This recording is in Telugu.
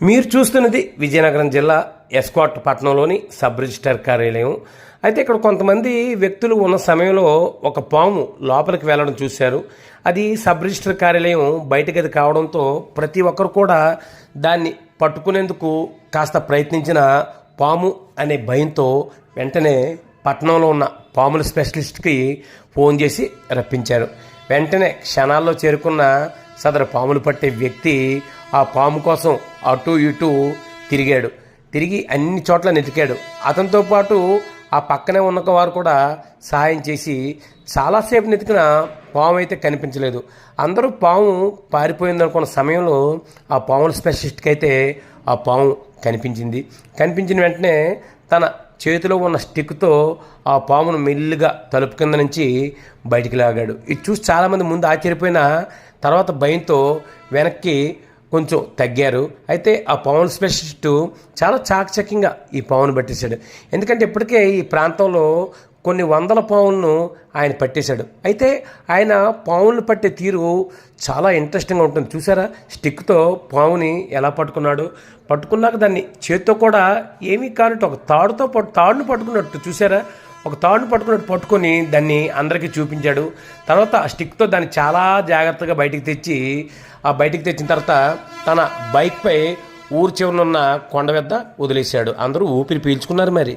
మీరు చూస్తున్నది విజయనగరం జిల్లా ఎస్కాట్ పట్టణంలోని సబ్ రిజిస్టర్ కార్యాలయం. అయితే ఇక్కడ కొంతమంది వ్యక్తులు ఉన్న సమయంలో ఒక పాము లోపలికి వెళ్ళడం చూశారు. అది సబ్ రిజిస్టర్ కార్యాలయం బయట గది కావడంతో ప్రతి ఒక్కరు కూడా దాన్ని పట్టుకునేందుకు కాస్త ప్రయత్నించిన పాము అనే భయంతో వెంటనే పట్టణంలో ఉన్న పాముల స్పెషలిస్ట్కి ఫోన్ చేసి రప్పించారు. వెంటనే క్షణాల్లో చేరుకున్న సదరు పాములు పట్టే వ్యక్తి ఆ పాము కోసం అటు ఇటు తిరిగి అన్ని చోట్ల వెతికాడు. అతనితో పాటు ఆ పక్కనే ఉన్న వారు కూడా సహాయం చేసి చాలాసేపు వెతికిన పాము అయితే కనిపించలేదు. అందరూ పాము పారిపోయిందనుకున్న సమయంలో ఆ పాముల స్పెషలిస్ట్కి అయితే ఆ పాము కనిపించిన వెంటనే తన చేతిలో ఉన్న స్టిక్తో ఆ పామును మెల్లిగా తలుపు కింద నుంచి బయటికి లాగాడు. ఇది చూసి చాలామంది ముందు ఆశ్చర్యపోయిన తర్వాత భయంతో వెనక్కి కొంచెం తగ్గారు. అయితే ఆ పాముల స్పెషలిస్టు చాలా చాకచక్యంగా ఈ పామును పట్టేశాడు. ఎందుకంటే ఇప్పటికే ఈ ప్రాంతంలో కొన్ని వందల పాములను ఆయన పట్టేశాడు. అయితే ఆయన పాములను పట్టే తీరు చాలా ఇంట్రెస్టింగ్గా ఉంటుంది. చూసారా, స్టిక్తో పాముని ఎలా పట్టుకున్నాక దాన్ని చేత్తో కూడా ఏమీ కానట్టు ఒక తాడును పట్టుకున్నట్టు చూసారా, ఒక తాడును పట్టుకొని దాన్ని అందరికీ చూపించాడు. తర్వాత ఆ స్టిక్తో దాన్ని చాలా జాగ్రత్తగా బయటికి తెచ్చిన తర్వాత తన బైక్పై ఊరు చివరనున్న కొండ వద్ద వదిలేశాడు. అందరూ ఊపిరి పీల్చుకున్నారు మరి.